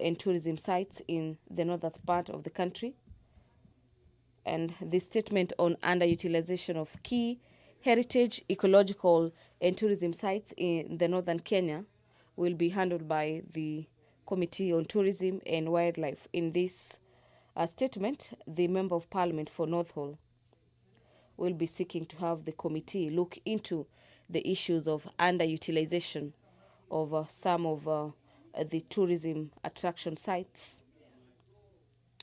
and tourism sites in the northern part of the country. And the statement on underutilization of key heritage, ecological, and tourism sites in the northern Kenya will be handled by the Committee on Tourism and Wildlife. In this statement, the Member of Parliament for North Hall will be seeking to have the committee look into the issues of underutilization of some of the tourism attraction sites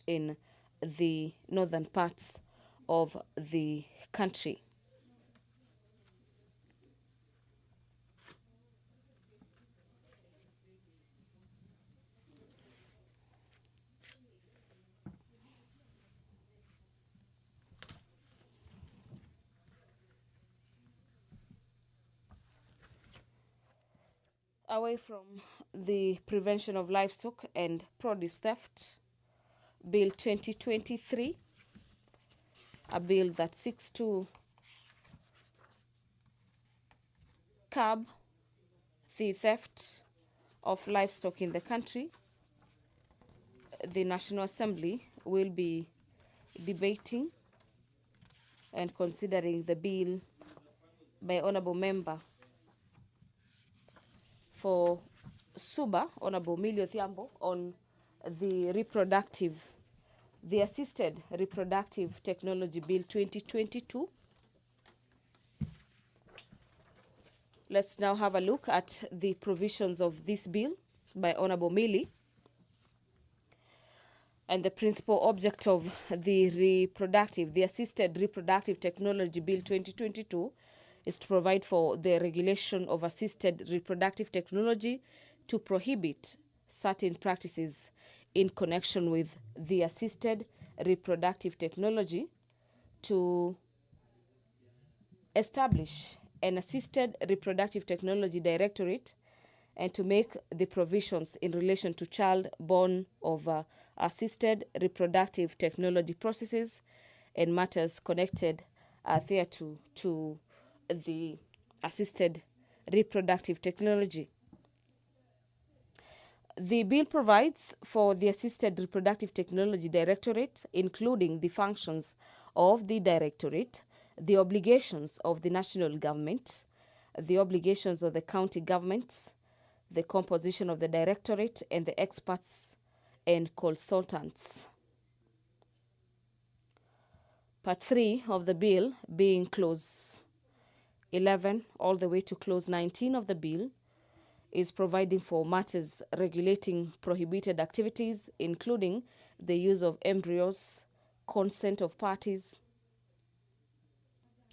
in the northern parts of the country. Away from the prevention of livestock and produce theft, Bill 2023, a bill that seeks to curb the theft of livestock in the country. The National Assembly will be debating and considering the bill by Honorable Member for Suba, Honorable Millie Odhiambo, on the Assisted Reproductive Technology Bill 2022. Let's now have a look at the provisions of this bill by Honorable Millie. And the principal object of the Assisted Reproductive Technology Bill 2022 is to provide for the regulation of assisted reproductive technology to prohibit certain practices in connection with the assisted reproductive technology, to establish an assisted reproductive technology directorate, and to make the provisions in relation to child born of assisted reproductive technology processes and matters connected thereto to the assisted reproductive technology. The bill provides for the Assisted Reproductive Technology Directorate, including the functions of the directorate, the obligations of the national government, the obligations of the county governments, the composition of the directorate, and the experts and consultants. Part 3 of the bill, being clause 11 all the way to clause 19 of the bill, is providing for matters regulating prohibited activities, including the use of embryos, consent of parties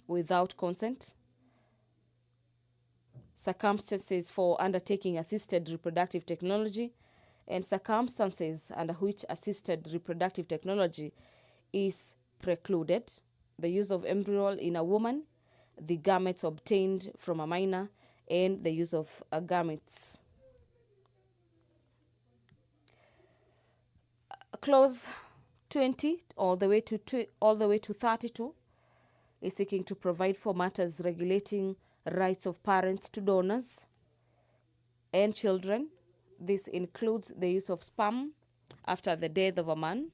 without consent, circumstances for undertaking assisted reproductive technology, and circumstances under which assisted reproductive technology is precluded, the use of embryo in a woman, the gametes obtained from a minor, and the use of gametes. Clause 20 all the way to 32 is seeking to provide for matters regulating rights of parents to donors and children. This includes the use of sperm after the death of a man,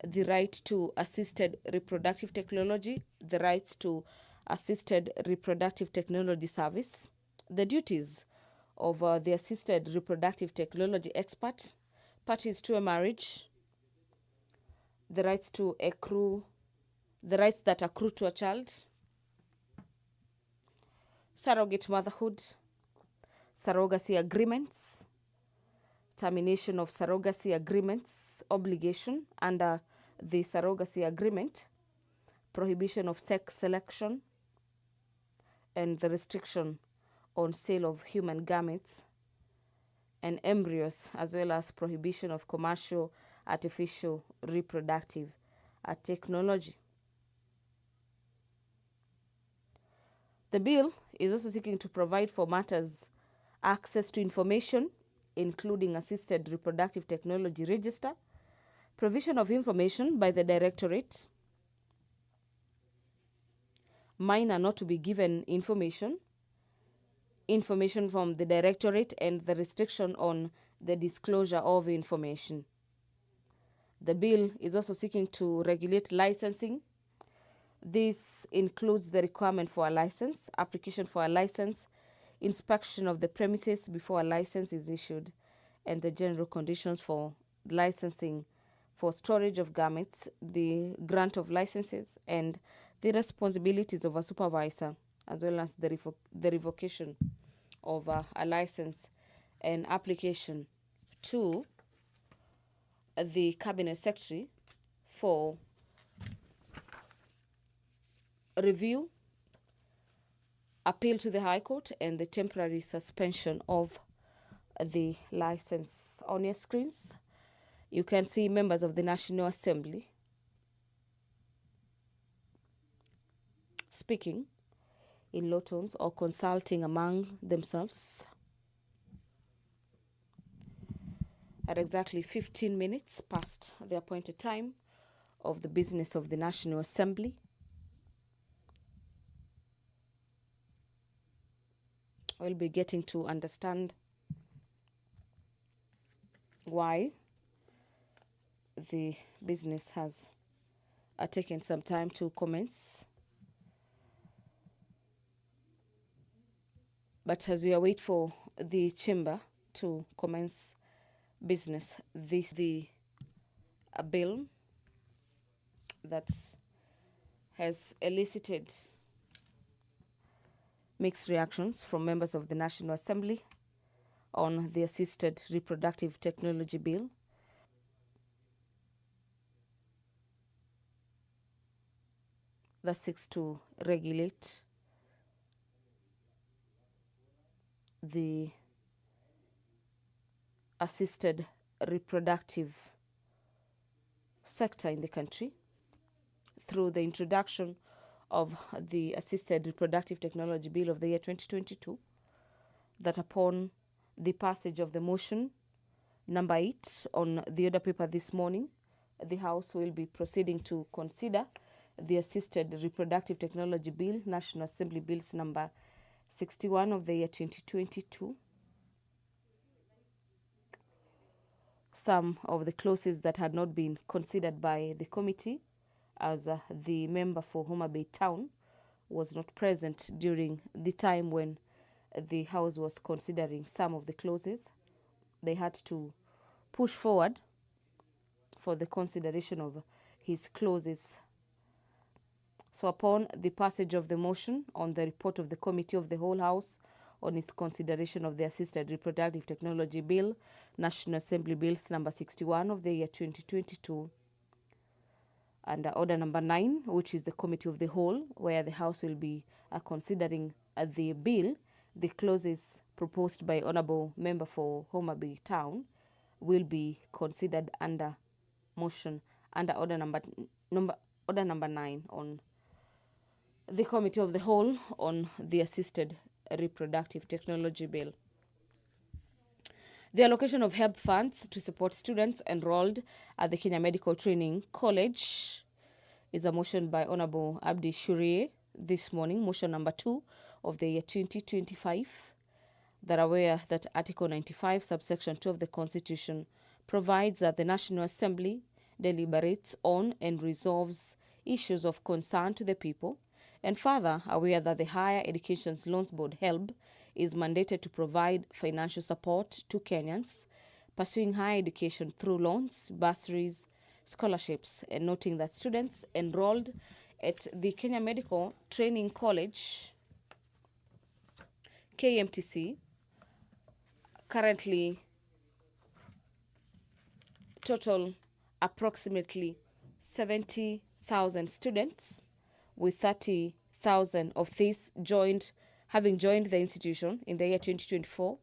the right to assisted reproductive technology, the rights to assisted reproductive technology service, the duties of the assisted reproductive technology expert, parties to a marriage, the rights that accrue to a child, surrogate motherhood, surrogacy agreements, termination of surrogacy agreements obligation under the surrogacy agreement, prohibition of sex selection, and the restriction on sale of human gametes and embryos, as well as prohibition of commercial artificial reproductive technology. The bill is also seeking to provide for matters access to information, including assisted reproductive technology register, provision of information by the directorate, minor not to be given information from the directorate, and the restriction on the disclosure of information. The bill is also seeking to regulate licensing. This includes the requirement for a license, application for a license, inspection of the premises before a license is issued, and the general conditions for licensing for storage of garments, the grant of licenses, and the responsibilities of a supervisor, as well as the revocation of a license and application to the Cabinet Secretary for review, appeal to the High Court, and the temporary suspension of the license. On your screens, you can see members of the National Assembly speaking in low tones or consulting among themselves. At exactly 15 minutes past the appointed time of the business of the National Assembly, we'll be getting to understand why the business has taken some time to commence. But as we await for the chamber to commence business, the bill that has elicited mixed reactions from members of the National Assembly on the Assisted Reproductive Technology Bill. That seeks to regulate the assisted reproductive sector in the country through the introduction of the Assisted Reproductive Technology Bill of the year 2022, that upon the passage of the motion number 8 on the order paper this morning, the House will be proceeding to consider the Assisted Reproductive Technology Bill, National Assembly Bills number 61 of the year 2022. Some of the clauses that had not been considered by the committee, as the member for Homa Bay Town was not present during the time when the House was considering some of the clauses. They had to push forward for the consideration of his clauses. So upon the passage of the motion on the report of the Committee of the Whole House on its consideration of the Assisted Reproductive Technology Bill, National Assembly Bills number 61 of the year 2022, under Order number 9, which is the Committee of the Whole, where the House will be considering the bill, the clauses proposed by Honourable Member for Homa Bay Town will be considered under motion under Order number 9 on the Committee of the Whole on the Assisted Reproductive Technology Bill. The allocation of help funds to support students enrolled at the Kenya Medical Training College is a motion by Honorable Abdi Shurie this morning, motion number 2 of the year 2025, that aware that Article 95, subsection 2 of the Constitution provides that the National Assembly deliberates on and resolves issues of concern to the people, and further aware that the Higher Education Loans Board (HELB) is mandated to provide financial support to Kenyans pursuing higher education through loans, bursaries, scholarships, and noting that students enrolled at the Kenya Medical Training College KMTC currently total approximately 70,000 students, with 30,000 of these having joined the institution in the year 2024.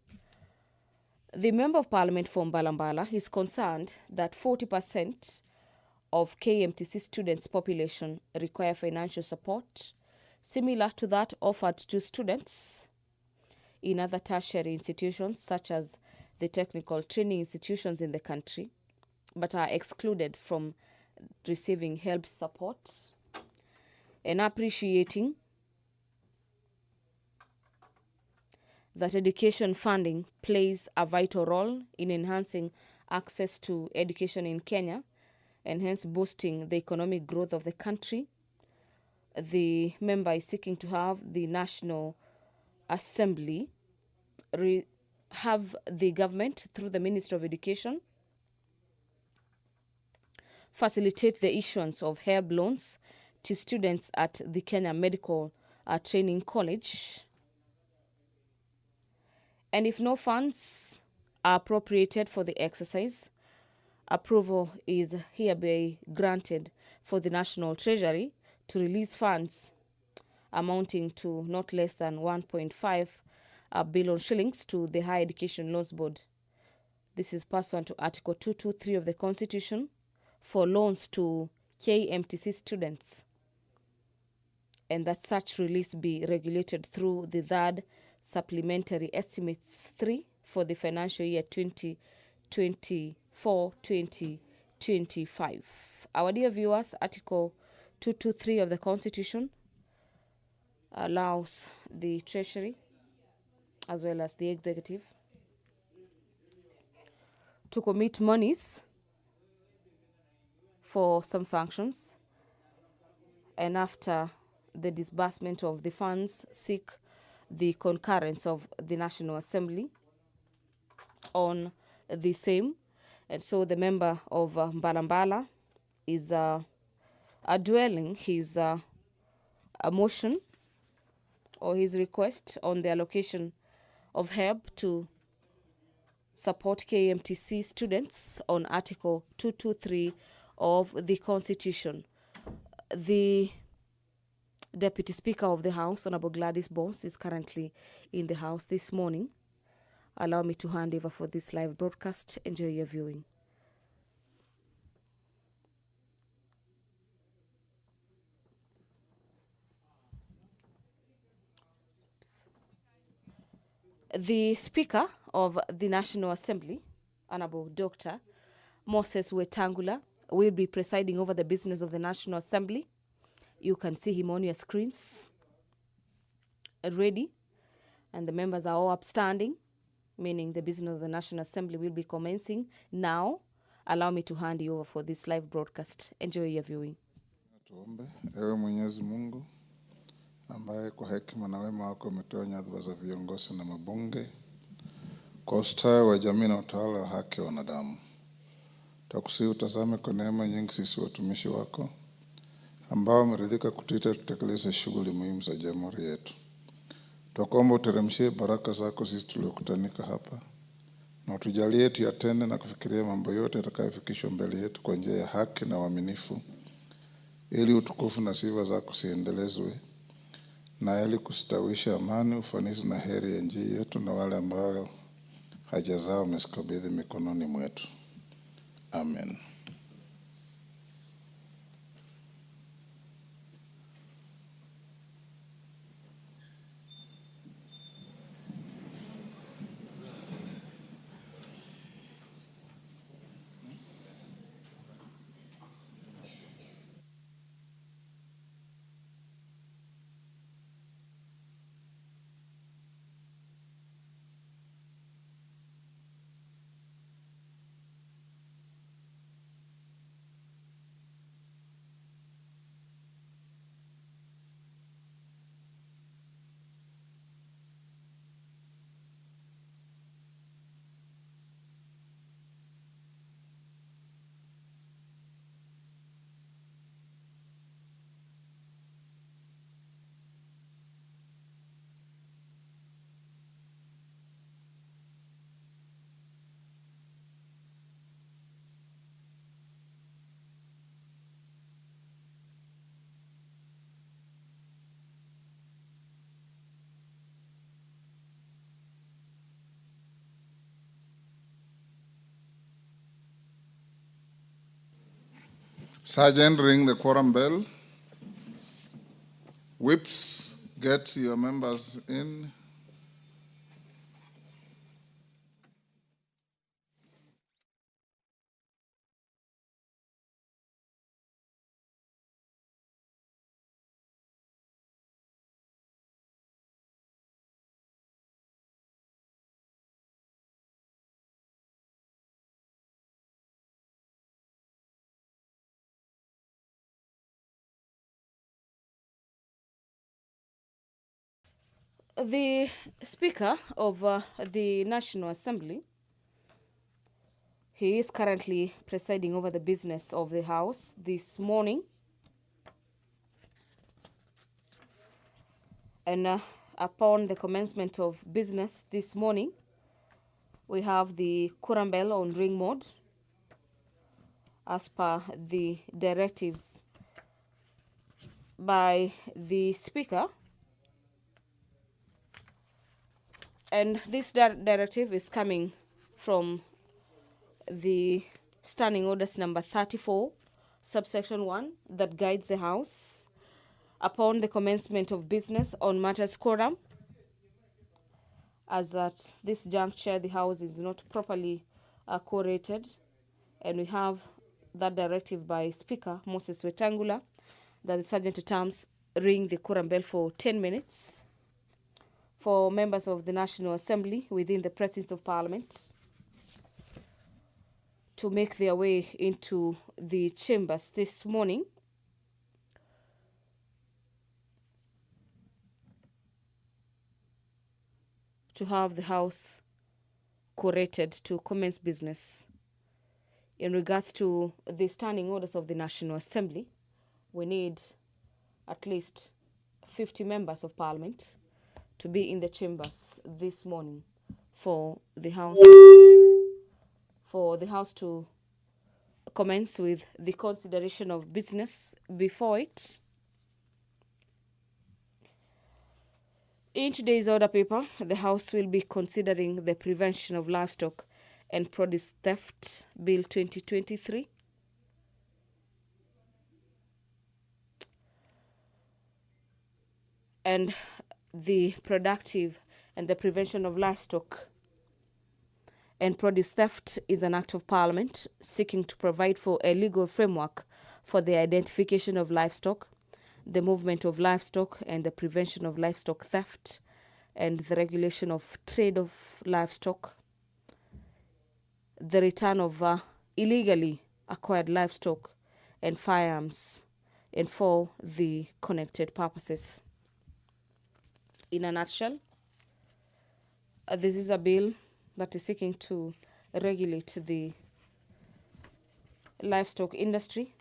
The Member of Parliament for Mbalambala is concerned that 40% of KMTC students' population require financial support, similar to that offered to students in other tertiary institutions such as the technical training institutions in the country, but are excluded from receiving HELB support. And appreciating that education funding plays a vital role in enhancing access to education in Kenya and hence boosting the economic growth of the country. The member is seeking to have the National Assembly have the government, through the Ministry of Education, facilitate the issuance of HELB loans to students at the Kenya Medical Training College. And if no funds are appropriated for the exercise, approval is hereby granted for the National Treasury to release funds amounting to not less than 1.5 billion shillings to the Higher Education Loans Board. This is pursuant to Article 223 of the Constitution for loans to KMTC students, and that such release be regulated through the third supplementary estimates 3 for the financial year 2024-2025. Our dear viewers, Article 223 of the Constitution allows the Treasury as well as the Executive to commit monies for some functions, and after the disbursement of the funds, seek the concurrence of the National Assembly on the same. And so the member of Mbalambala is dwelling his a motion or his request on the allocation of HELB to support KMTC students on Article 223 of the Constitution. The Deputy Speaker of the House, Honorable Gladys Boss, is currently in the House this morning. Allow me to hand over for this live broadcast. Enjoy your viewing. The Speaker of the National Assembly, Honorable Dr. Moses Wetangula, will be presiding over the business of the National Assembly. You can see him on your screens ready, and the members are all upstanding, meaning the business of the National Assembly will be commencing now. Allow me to hand you over for this live broadcast. Enjoy your viewing. Tuombe. Ewe Mwenyezi Mungu ambaye kwa hekima na wema wako umetoa nyadhifa za viongozi na mabunge kwa ustawi wa jamii na utawala wa haki wa wanadamu, tukusihi utazame kwa neema nyingi sisi watumishi wako ambao umeridhika kutuita tutekeleze shughuli muhimu za jamhuri yetu. Tunakuomba uteremshie baraka zako sisi tuliokutanika hapa, na utujalie tuyatende na kufikiria mambo yote yatakayofikishwa mbele yetu kwa njia ya haki na uaminifu, ili utukufu na sifa zako siendelezwe, na ili kustawisha amani, ufanisi na heri ya nchi yetu na wale ambao haja zao umezikabidhi mikononi mwetu. Amen. Sergeant, ring the quorum bell. Whips, get your members in. The Speaker of the National Assembly, he is currently presiding over the business of the House this morning. And upon the commencement of business this morning, we have the Quorum bell on ring mode as per the directives by the Speaker. And this directive is coming from the Standing Orders number 34, subsection 1, that guides the House upon the commencement of business on matters quorum. As at this juncture, the House is not properly quorated, and we have that directive by Speaker Moses Wetangula that the Sergeant at Arms ring the quorum bell for 10 minutes for members of the National Assembly within the presence of Parliament to make their way into the chambers this morning. To have the House quorated to commence business. In regards to the standing orders of the National Assembly, we need at least 50 members of Parliament to be in the chambers this morning for the House to commence with the consideration of business before it. In today's order paper, the House will be considering the Prevention of Livestock and Produce Theft Bill 2023. And the Productive and the Prevention of Livestock and Produce Theft is an act of Parliament seeking to provide for a legal framework for the identification of livestock, the movement of livestock, and the prevention of livestock theft, and the regulation of trade of livestock, the return of illegally acquired livestock and firearms, and for the connected purposes. In a nutshell, this is a bill that is seeking to regulate the livestock industry.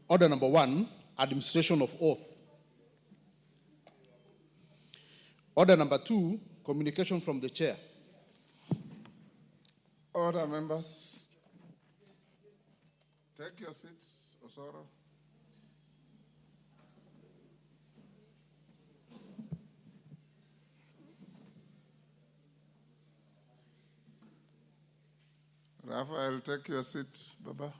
Order number 1, administration of oath. Order number 2, communication from the chair. Order, members. Take your seats, Osoro. Raphael, take your seat, Baba.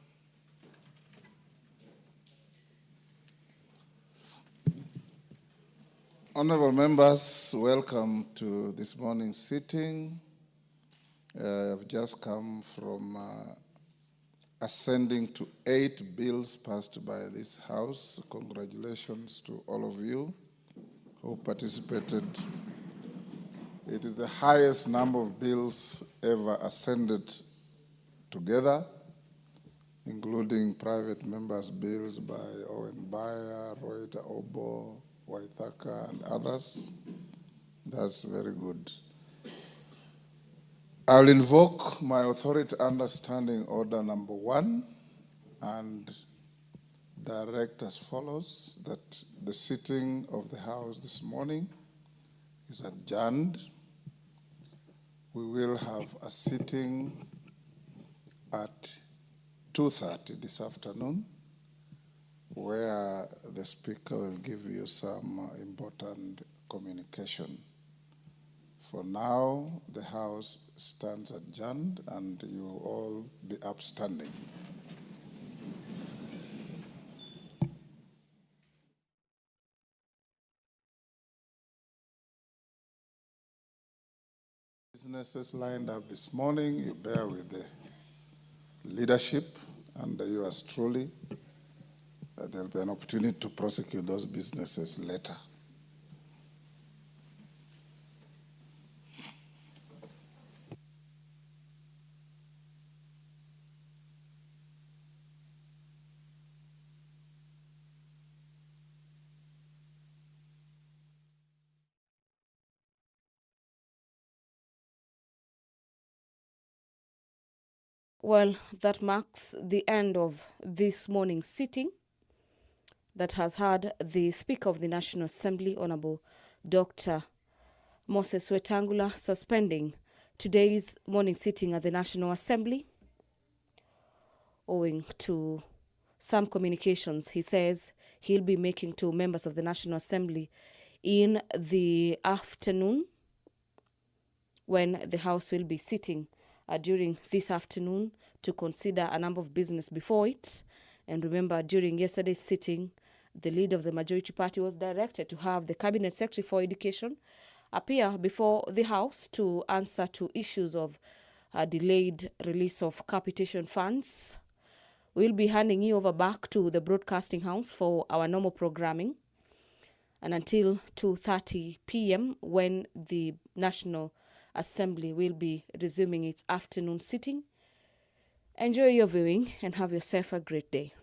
Honorable members, welcome to this morning's sitting. I've just come from ascending to 8 bills passed by this House. Congratulations to all of you who participated. It is the highest number of bills ever ascended together, including private members' bills by Owen Bayer, Roita Obo, Waithaka, and others. That's very good. I'll invoke my authority understanding order number 1 and direct as follows: that the sitting of the House this morning is adjourned. We will have a sitting at 2:30 this afternoon, where the Speaker will give you some important communication. For now, the House stands adjourned, and you will all be upstanding. Businesses lined up this morning, you bear with the leadership and yours truly, that there'll be an opportunity to prosecute those businesses later. Well, that marks the end of this morning's sitting that has had the Speaker of the National Assembly, Honorable Dr. Moses Wetangula, suspending today's morning sitting at the National Assembly owing to some communications he says he'll be making to members of the National Assembly in the afternoon, when the House will be sitting during this afternoon to consider a number of business before it. And remember, during yesterday's sitting, the leader of the majority party was directed to have the Cabinet Secretary for Education appear before the House to answer to issues of delayed release of capitation funds. We'll be handing you over back to the Broadcasting House for our normal programming, and until 2:30 p.m. when the National Assembly will be resuming its afternoon sitting. Enjoy your viewing and have yourself a great day.